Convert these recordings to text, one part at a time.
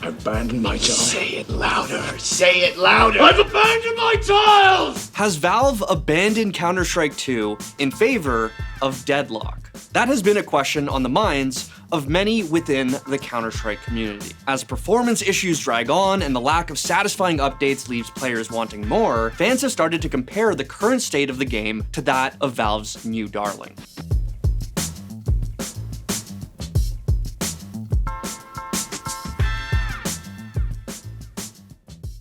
Abandon my tiles. Say it louder. Say it louder. I've abandoned my tiles! Has Valve abandoned Counter-Strike 2 in favor of Deadlock? That has been a question on the minds of many within the Counter-Strike community. As performance issues drag on and the lack of satisfying updates leaves players wanting more, fans have started to compare the current state of the game to that of Valve's new darling.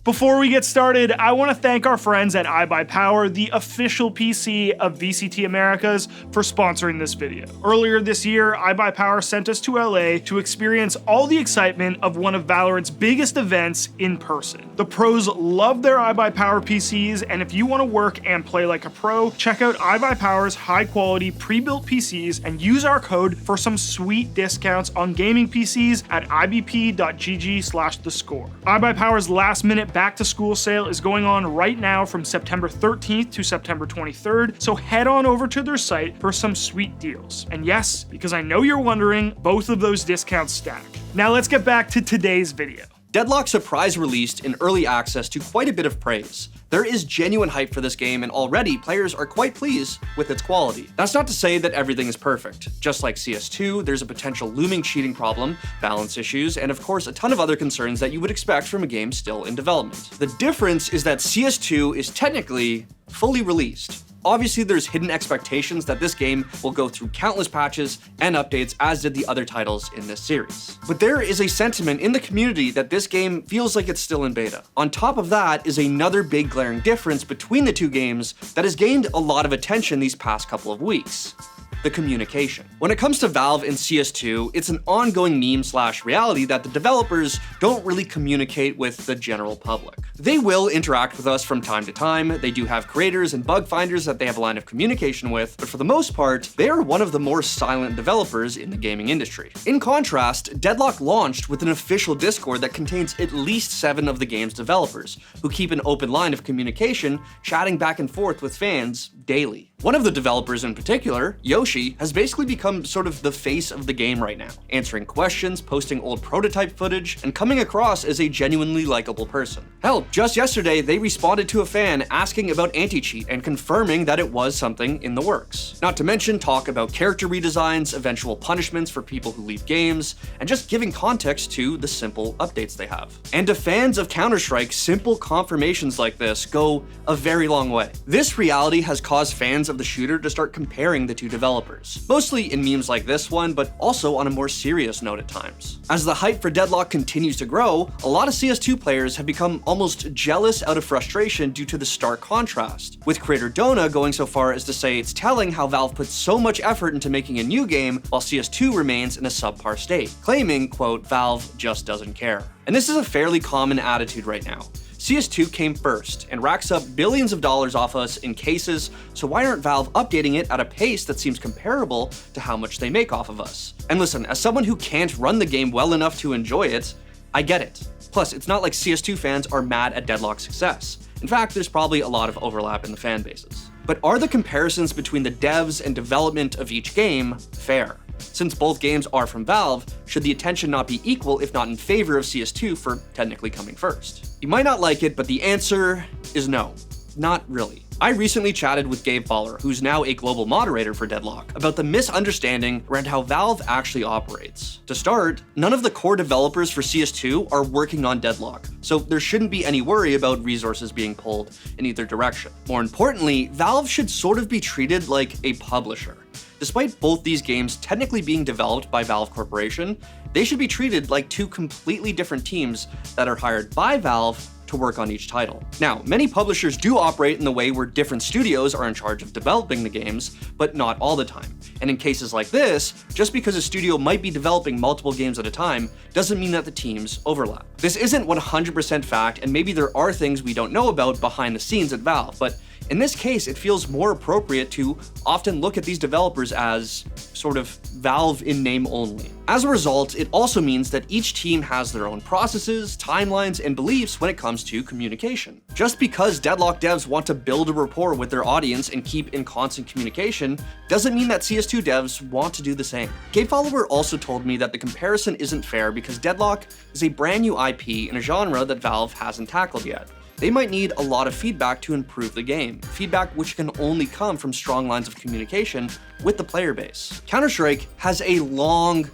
Before we get started, I want to thank our friends at iBuyPower, the official PC of VCT Americas, for sponsoring this video. Earlier this year, iBuyPower sent us to LA to experience all the excitement of one of Valorant's biggest events in person. The pros love their iBuyPower PCs, and if you want to work and play like a pro, check out iBuyPower's high-quality pre-built PCs and use our code for some sweet discounts on gaming PCs at ibp.gg/thescore. iBuyPower's last-minute back-to-school sale is going on right now from September 13th to September 23rd, so head on over to their site for some sweet deals. And yes, because I know you're wondering, both of those discounts stack. Now let's get back to today's video. Deadlock surprise released in early access to quite a bit of praise. There is genuine hype for this game, and already players are quite pleased with its quality. That's not to say that everything is perfect. Just like CS2, there's a potential looming cheating problem, balance issues, and of course a ton of other concerns that you would expect from a game still in development. The difference is that CS2 is technically fully released. Obviously, there's hidden expectations that this game will go through countless patches and updates, as did the other titles in this series. But there is a sentiment in the community that this game feels like it's still in beta. On top of that is another big glaring difference between the two games that has gained a lot of attention these past couple of weeks: the communication. When it comes to Valve in CS2, it's an ongoing meme/reality that the developers don't really communicate with the general public. They will interact with us from time to time, they do have creators and bug finders that they have a line of communication with, but for the most part, they are one of the more silent developers in the gaming industry. In contrast, Deadlock launched with an official Discord that contains at least 7 of the game's developers, who keep an open line of communication, chatting back and forth with fans daily. One of the developers in particular, Yoshi, has basically become sort of the face of the game right now, answering questions, posting old prototype footage, and coming across as a genuinely likable person. Hell, just yesterday, they responded to a fan asking about anti-cheat and confirming that it was something in the works. Not to mention talk about character redesigns, eventual punishments for people who leave games, and just giving context to the simple updates they have. And to fans of Counter-Strike, simple confirmations like this go a very long way. This reality has caused fans of the shooter to start comparing the two developers, mostly in memes like this one, but also on a more serious note at times. As the hype for Deadlock continues to grow, a lot of CS2 players have become almost jealous out of frustration due to the stark contrast, with creator Dona going so far as to say it's telling how Valve put so much effort into making a new game while CS2 remains in a subpar state, claiming, quote, Valve just doesn't care. And this is a fairly common attitude right now. CS2 came first and racks up billions of dollars off us in cases, so why aren't Valve updating it at a pace that seems comparable to how much they make off of us? And listen, as someone who can't run the game well enough to enjoy it, I get it. Plus, it's not like CS2 fans are mad at Deadlock's success. In fact, there's probably a lot of overlap in the fan bases. But are the comparisons between the devs and development of each game fair? Since both games are from Valve, should the attention not be equal if not in favor of CS2 for technically coming first? You might not like it, but the answer is no. Not really. I recently chatted with Gabe Baller, who's now a global moderator for Deadlock, about the misunderstanding around how Valve actually operates. To start, none of the core developers for CS2 are working on Deadlock, so there shouldn't be any worry about resources being pulled in either direction. More importantly, Valve should sort of be treated like a publisher. Despite both these games technically being developed by Valve Corporation, they should be treated like two completely different teams that are hired by Valve to work on each title. Now, many publishers do operate in the way where different studios are in charge of developing the games, but not all the time. And in cases like this, just because a studio might be developing multiple games at a time doesn't mean that the teams overlap. This isn't 100% fact, and maybe there are things we don't know about behind the scenes at Valve, but In this case, it feels more appropriate to often look at these developers as sort of Valve in name only. As a result, it also means that each team has their own processes, timelines, and beliefs when it comes to communication. Just because Deadlock devs want to build a rapport with their audience and keep in constant communication doesn't mean that CS2 devs want to do the same. GameFollower also told me that the comparison isn't fair because Deadlock is a brand new IP in a genre that Valve hasn't tackled yet. They might need a lot of feedback to improve the game, feedback which can only come from strong lines of communication with the player base. Counter-Strike has a long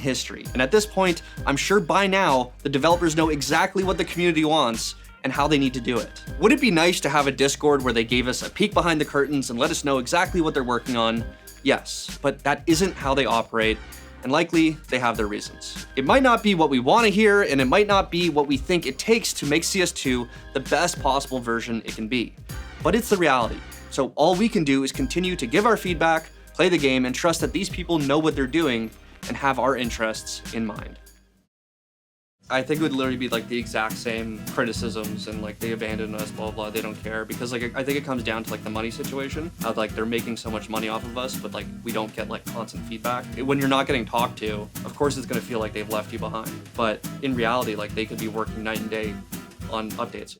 history, and at this point, I'm sure by now, the developers know exactly what the community wants and how they need to do it. Would it be nice to have a Discord where they gave us a peek behind the curtains and let us know exactly what they're working on? Yes, but that isn't how they operate, and likely they have their reasons. It might not be what we want to hear, and it might not be what we think it takes to make CS2 the best possible version it can be, but it's the reality. So all we can do is continue to give our feedback, play the game, and trust that these people know what they're doing and have our interests in mind. I think it would literally be like the exact same criticisms and like they abandoned us, blah, blah, they don't care. Because like, I think it comes down to like the money situation of like they're making so much money off of us, but like we don't get like constant feedback. When you're not getting talked to, of course it's gonna feel like they've left you behind. But in reality, like they could be working night and day on updates.